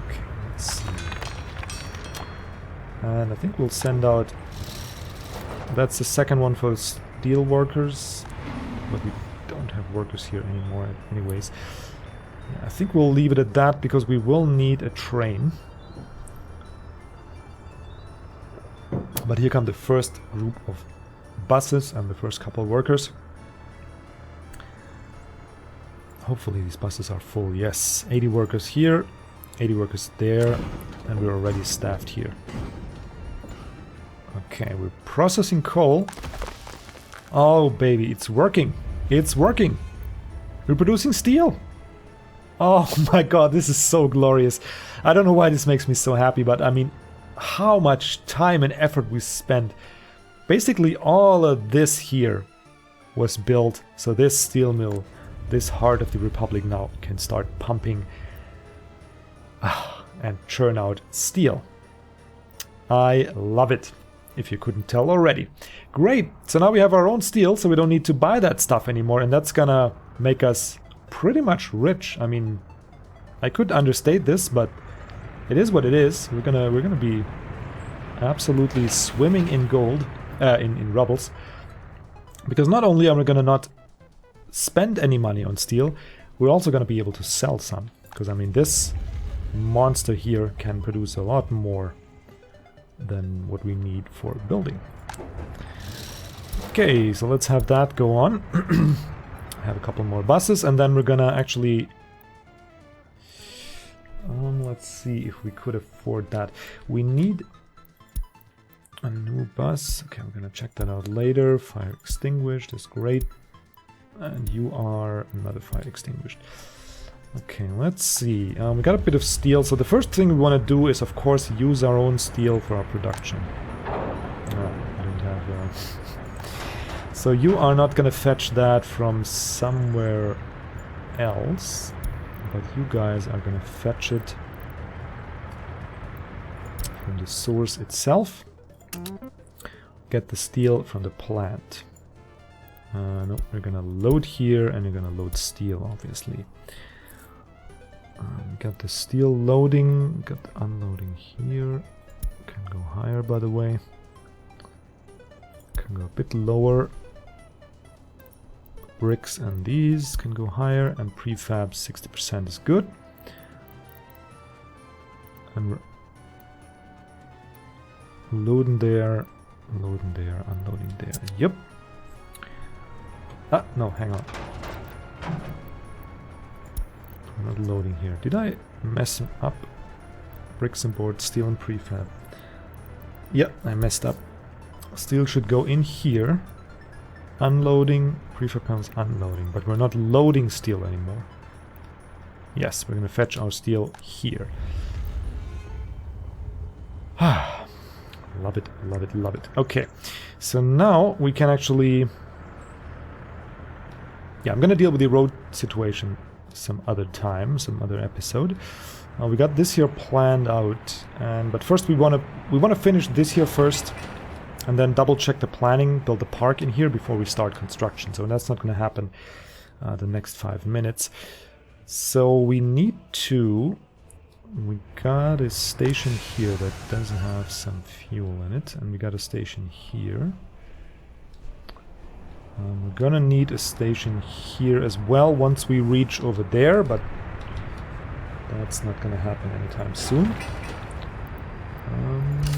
Okay, let's see. And I think we'll send out... That's the second one for steel workers, but we don't have workers here anymore anyways. Yeah, I think we'll leave it at that because we will need a train. But here come the first group of buses and the first couple of workers. Hopefully these buses are full. Yes, 80 workers here, 80 workers there, and we're already staffed here. Okay, we're processing coal. Oh baby, it's working. It's working. We're producing steel. Oh my god, this is so glorious. I don't know why this makes me so happy, but I mean, how much time and effort we spent. Basically all of this here was built, so this steel mill, this heart of the Republic now can start pumping and churn out steel. I love it, if you couldn't tell already. Great, so now we have our own steel, so we don't need to buy that stuff anymore, and that's gonna make us pretty much rich. I mean, I could understate this, but it is what it is. We're gonna be absolutely swimming in gold, in rubbles, because not only are we gonna not spend any money on steel, we're also gonna be able to sell some. Because I mean, this monster here can produce a lot more than what we need for building. Okay, so let's have that go on. Have a couple more buses, and then we're gonna actually let's see if we could afford that. We need a new bus. Okay, I'm gonna check that out later. Fire extinguished is great. And you are another fire extinguished. Okay, let's see. We got a bit of steel. So the first thing we want to do is, of course, use our own steel for our production. No, I don't have... So you are not gonna fetch that from somewhere else, but you guys are gonna fetch it from the source itself. Get the steel from the plant. No, we're gonna load here and you're gonna load steel, obviously. Got the steel loading, got the unloading here. Can go higher, by the way. Can go a bit lower. Bricks and these can go higher, and prefab 60% is good. And we're loading there, unloading there. Yep. Ah, no, hang on. I'm not loading here. Did I mess up? Bricks and boards, steel and prefab. Yep, I messed up. Steel should go in here. Unloading, prefab panels unloading, but we're not loading steel anymore. Yes, we're gonna fetch our steel here. Ah, love it, love it, love it. Okay, so now we can actually... Yeah, I'm gonna deal with the road situation some other time, some other episode. We got this here planned out, but first we wanna finish this here first. And then double check the planning, build the park in here before we start construction. So that's not going to happen the next 5 minutes. So we need to... We got a station here that does have some fuel in it. And we got a station here. We're going to need a station here as well once we reach over there. But that's not going to happen anytime soon.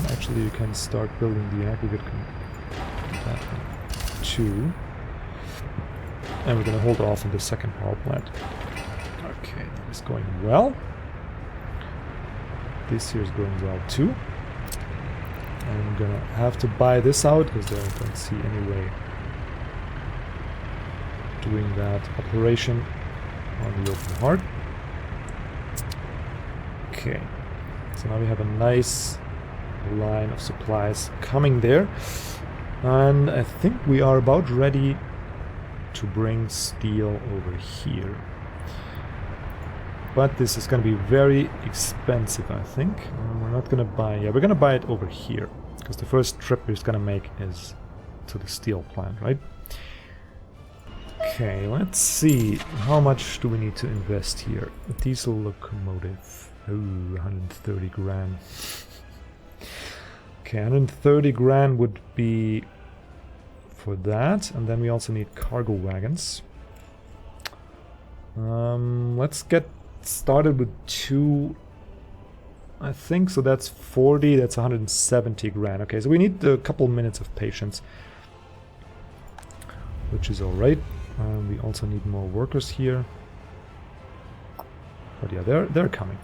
Actually, you can start building the aggregate that one too. And we're gonna hold off on the second power plant. Okay, that is going well. This here is going well too. And I'm gonna have to buy this out because I don't see any way doing that operation on the open heart. Okay. So now we have a nice line of supplies coming there. And I think we are about ready to bring steel over here. But this is going to be very expensive, I think. We're not going to buy... Yeah, we're going to buy it over here. Because the first trip we're going to make is to the steel plant, right? Okay, let's see. How much do we need to invest here? A diesel locomotive. Oh, 130 grand. Okay, 130 grand would be for that, and then we also need cargo wagons. Let's get started with 2, I think, so that's 40, that's 170 grand. Okay, so we need a couple minutes of patience, which is alright. We also need more workers here. But yeah, they're coming.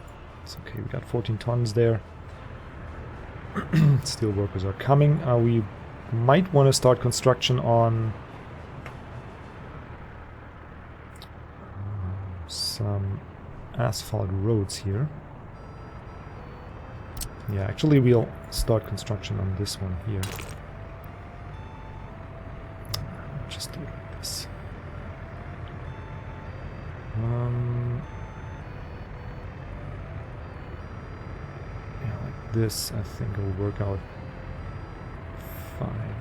It's okay, we got 14 tons there. Steel workers are coming. We might want to start construction on some asphalt roads here. Yeah, actually we'll start construction on this one here. Just do it like this. This, I think, will work out fine.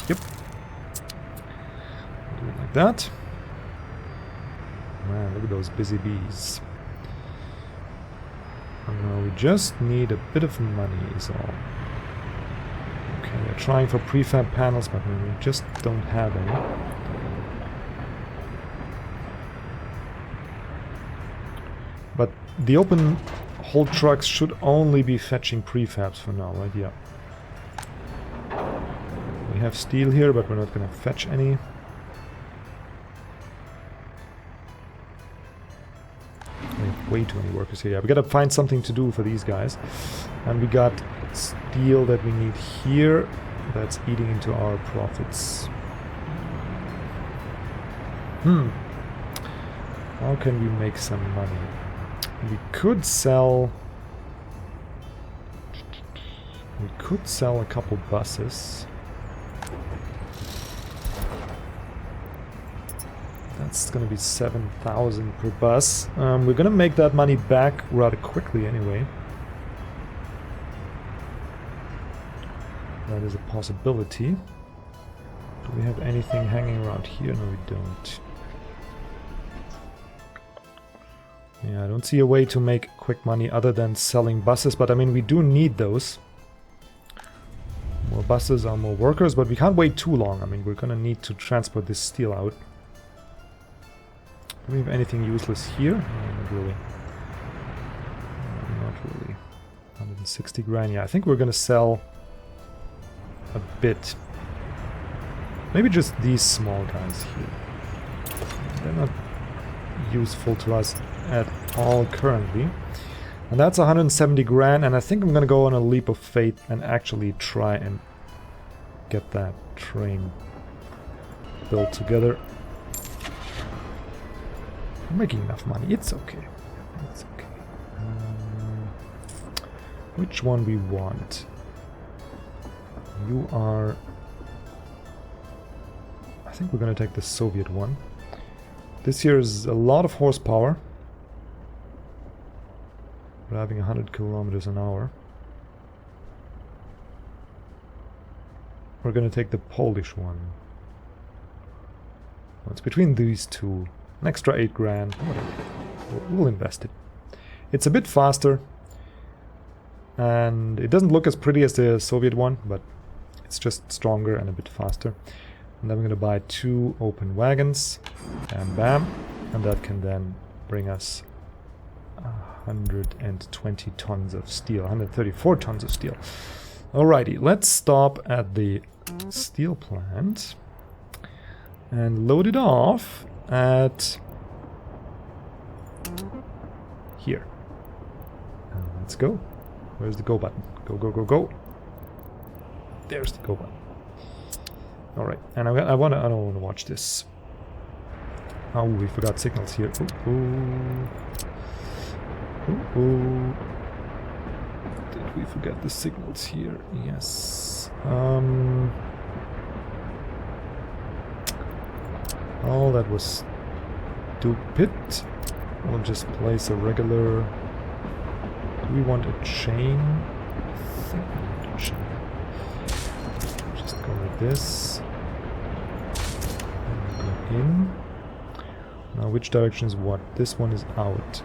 Yep. Do it like that. Man, look at those busy bees. And now we just need a bit of money is all. Okay, they're trying for prefab panels, but we just don't have any. But the open haul trucks should only be fetching prefabs for now, right? Yeah. We have steel here, but we're not going to fetch any. We have way too many workers here. Yeah, we gotta find something to do for these guys. And we got steel that we need here. That's eating into our profits. How can we make some money? We could sell... We could sell a couple buses. That's gonna be 7,000 per bus. We're gonna make that money back rather quickly anyway. That is a possibility. Do we have anything hanging around here? No, we don't. Yeah, I don't see a way to make quick money other than selling buses, but I mean, we do need those. More buses are more workers, but we can't wait too long. I mean, we're gonna need to transport this steel out. Do we have anything useless here? No, not really. No, not really. 160 grand. Yeah, I think we're gonna sell a bit. Maybe just these small guys here. They're not useful to us at all currently. And that's 170 grand, and I think I'm gonna go on a leap of faith and actually try and get that train built together. I'm making enough money. It's okay. It's okay. Which one we want? You are... I think we're gonna take the Soviet one. This here is a lot of horsepower. We're having 100 kilometers an hour. We're gonna take the Polish one. Well, it's between these two. An extra 8 grand. Whatever. We'll invest it. It's a bit faster. And it doesn't look as pretty as the Soviet one, but it's just stronger and a bit faster. And then we're gonna buy 2 open wagons. Bam, bam. And that can then bring us 120 tons of steel. 134 tons of steel. Alrighty, let's stop at the steel plant. And load it off at... here. Let's go. Where's the go button? Go, go, go, go. There's the go button. Alright, and I don't want to watch this. Oh, we forgot signals here. Ooh, ooh. Ooh, ooh. Did we forget the signals here? Yes. Oh, that was stupid. We'll just place a regular... Do we want a chain? I think we want a chain. Just go with this. And go in. Now, which direction is what? This one is out.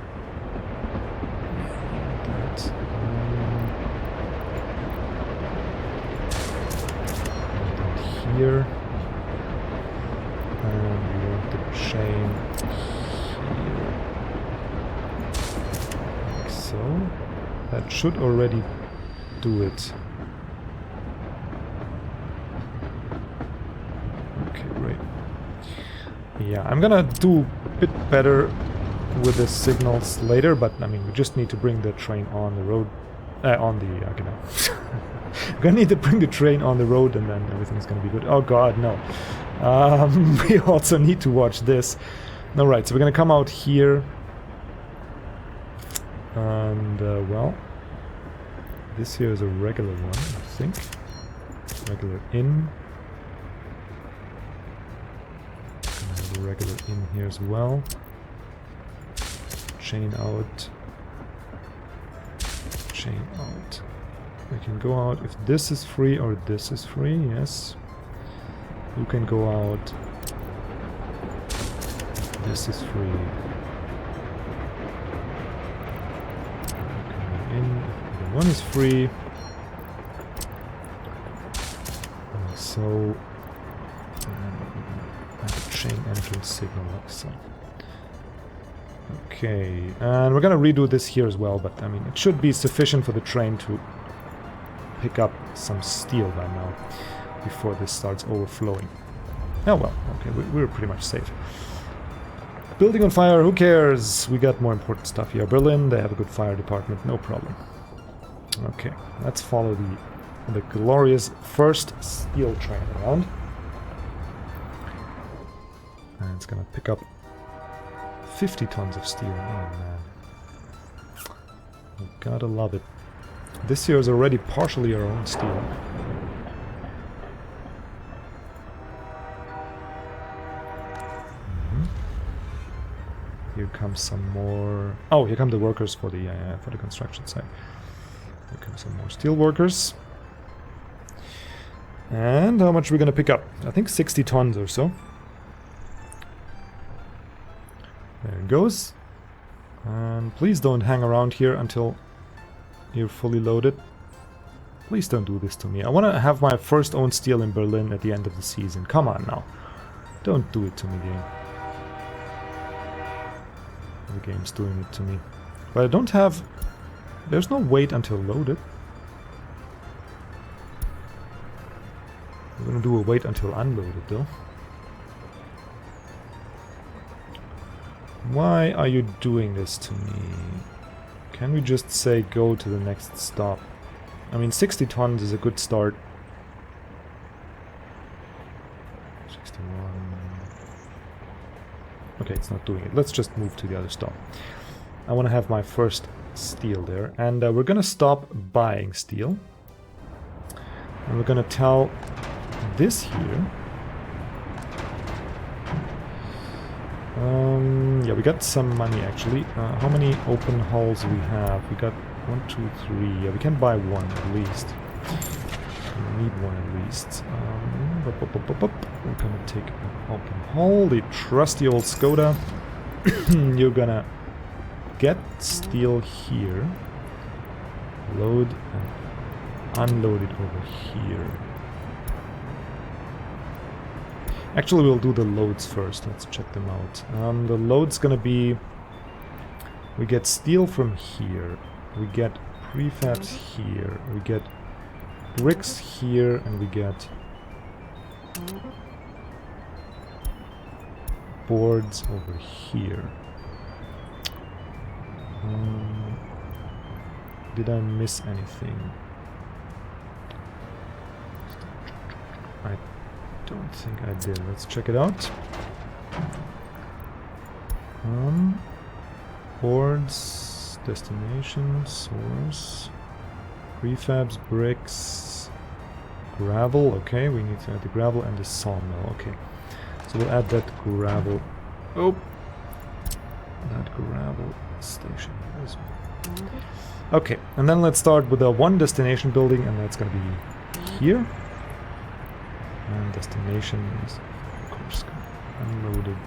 That. And here. And we want the chain here. Like so. That should already do it. Okay, great. Yeah, I'm gonna do a bit better with the signals later, but I mean, we just need to bring the train on the road. On the... okay, no. We're gonna need to bring the train on the road and then everything's gonna be good. Oh god, no. We also need to watch this. Alright, so we're gonna come out here. And, well, this here is a regular one, I think. Regular in. And have a regular in here as well. Chain out. Chain out. We can go out if this is free or this is free, yes. You can go out. This is free. In. The one is free. And so a chain entrance signal like so. Okay, and we're gonna redo this here as well, but I mean it should be sufficient for the train to pick up some steel by now before this starts overflowing. Oh well, okay, we're pretty much safe. Building on fire, who cares? We got more important stuff here. Berlin, they have a good fire department, no problem. Okay, let's follow the glorious first steel train around. And it's gonna pick up 50 tons of steel. Oh man. You gotta love it. This year is already partially our own steel. Here comes some more. Oh, here come the workers for the construction site. Here come some more steel workers. And how much are we gonna pick up? I think 60 tons or so. There it goes. And please don't hang around here until you're fully loaded. Please don't do this to me. I want to have my first own steel in Berlin at the end of the season. Come on now. Don't do it to me, game. The game's doing it to me. But I don't have... There's no wait until loaded. We're gonna do a wait until unloaded, though. Why are you doing this to me? Can we just say go to the next stop? I mean, 60 tons is a good start. 61... Okay, it's not doing it. Let's just move to the other stop. I want to have my first steel there. And we're going to stop buying steel. And we're going to tell this here... yeah, we got some money actually. How many open hulls do we have? We got 1, 2, 3. Yeah, we can buy one at least. We need one at least. We're gonna take an open hull, the trusty old Skoda. You're gonna get steel here, load and unload it over here. Actually, we'll do the loads first. Let's check them out. The load's gonna be... We get steel from here. We get prefabs here. We get bricks here, and we get boards over here. Did I miss anything? I don't think I did. Let's check it out. Boards, destination, source, prefabs, bricks, gravel. Okay, we need to add the gravel and the sawmill. Okay, so we'll add that gravel. Oh, that gravel station here as well. Okay, and then let's start with the one destination building, and that's going to be here. And destination is, of course, unloaded.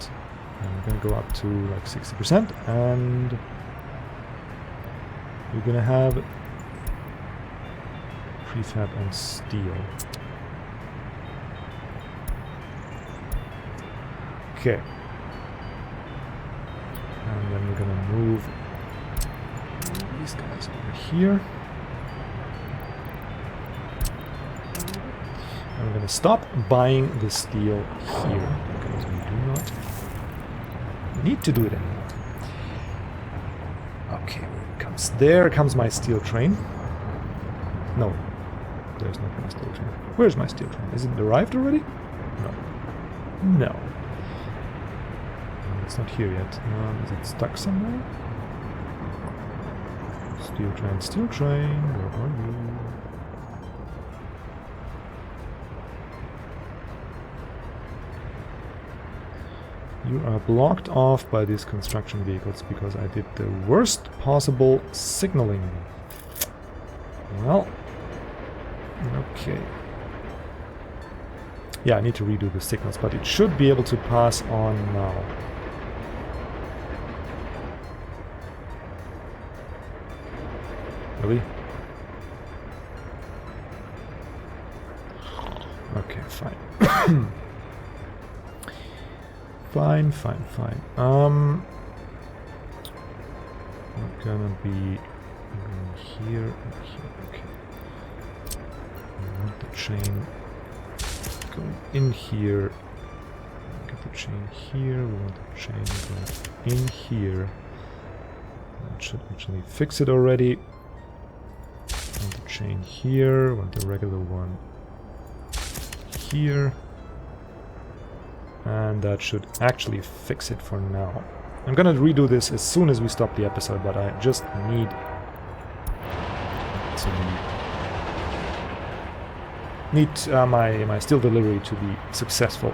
And we're going to go up to like 60%. And we're going to have prefab and steel. Okay. And then we're going to move these guys over here. And we're going to stop buying the steel here, because we do not need to do it anymore. Okay, there comes my steel train. No, there's not my steel train. Where's my steel train? Is it arrived already? No. No. It's not here yet. Is it stuck somewhere? Steel train, where are you? You are blocked off by these construction vehicles because I did the worst possible signaling. Well, okay. Yeah, I need to redo the signals, but it should be able to pass on now. Really? Okay, fine. Fine. We're gonna be going here and here. Okay. I want the chain going in here. Okay, get the chain here. We want the chain going in here. That should actually fix it already. Want the chain here. Want the regular one here. And that should actually fix it for now. I'm gonna redo this as soon as we stop the episode, but I just need to my steel delivery to be successful.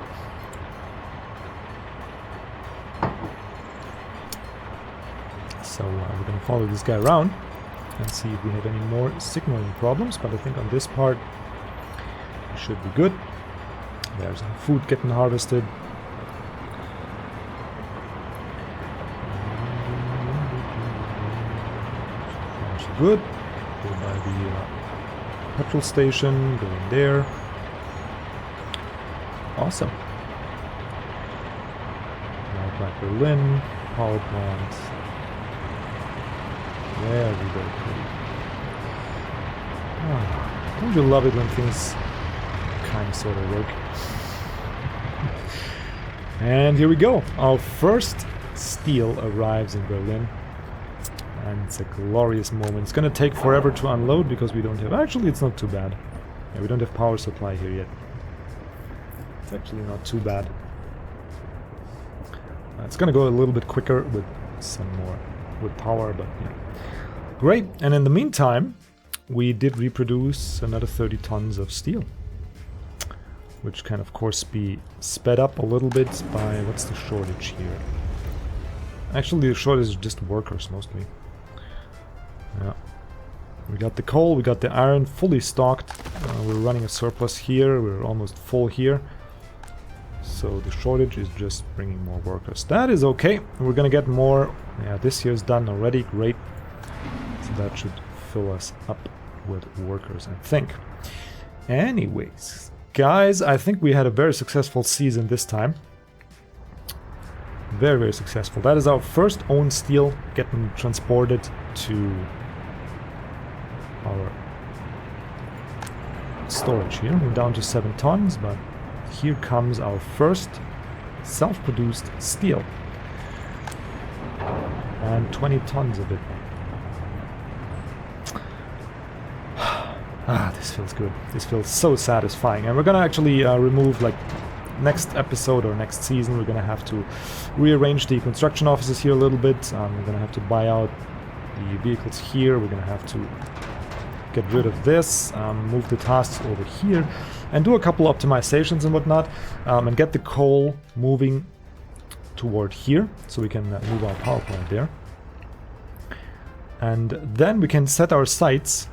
So we're gonna follow this guy around and see if we have any more signaling problems, but I think on this part it should be good. There's some food getting harvested. Good. Go by the petrol station, go in there. Awesome. Now back Berlin, power plant. Very, very pretty. Ah, don't you love it when things kind of sort of work? And here we go. Our first steel arrives in Berlin. And it's a glorious moment. It's gonna take forever to unload because we don't have... Actually, it's not too bad. Yeah, we don't have power supply here yet. It's actually not too bad. It's gonna go a little bit quicker with some more... with power, but yeah. Great. And in the meantime, we did reproduce another 30 tons of steel. Which can, of course, be sped up a little bit by... What's the shortage here? Actually, the shortage is just workers, mostly. Yeah, we got the coal, we got the iron fully stocked. We're running a surplus here, we're almost full here. So the shortage is just bringing more workers. That is okay. We're gonna get more. Yeah, this year's done already. Great. So that should fill us up with workers, I think. Anyways, guys, I think we had a very successful season this time. Very, very successful. That is our first own steel getting transported to our storage here. We're down to 7 tons, but here comes our first self-produced steel. And 20 tons of it. Ah, this feels good. This feels so satisfying. And we're gonna actually remove, like, next episode or next season, we're gonna have to rearrange the construction offices here a little bit. We're gonna have to buy out the vehicles here. We're gonna have to get rid of this, move the tasks over here, and do a couple optimizations and whatnot, and get the coal moving toward here, so we can move our power plant there. And then we can set our sights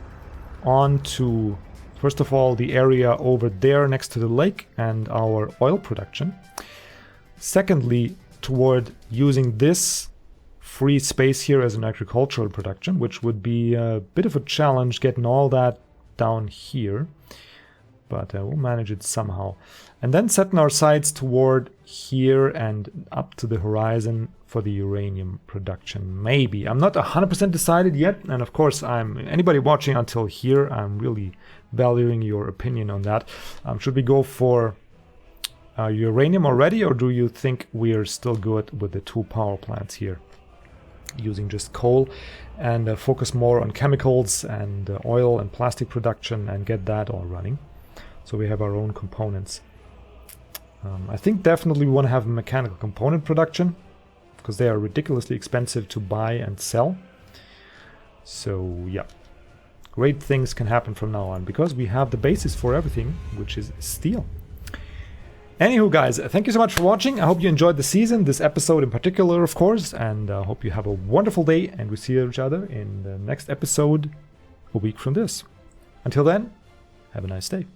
onto, first of all, the area over there next to the lake and our oil production. Secondly, toward using this free space here as an agricultural production, which would be a bit of a challenge getting all that down here. But we'll manage it somehow. And then setting our sights toward here and up to the horizon for the uranium production. Maybe. I'm not 100% decided yet. And of course, anybody watching until here, I'm really valuing your opinion on that. Should we go for uranium already, or do you think we're still good with the 2 power plants here? Using just coal and focus more on chemicals and oil and plastic production and get that all running. So we have our own components. I think definitely we want to have mechanical component production because they are ridiculously expensive to buy and sell. So yeah, great things can happen from now on because we have the basis for everything, which is steel. Anywho, guys, thank you so much for watching. I hope you enjoyed the season, this episode in particular, of course, and I hope you have a wonderful day, and we see each other in the next episode a week from this. Until then, have a nice day.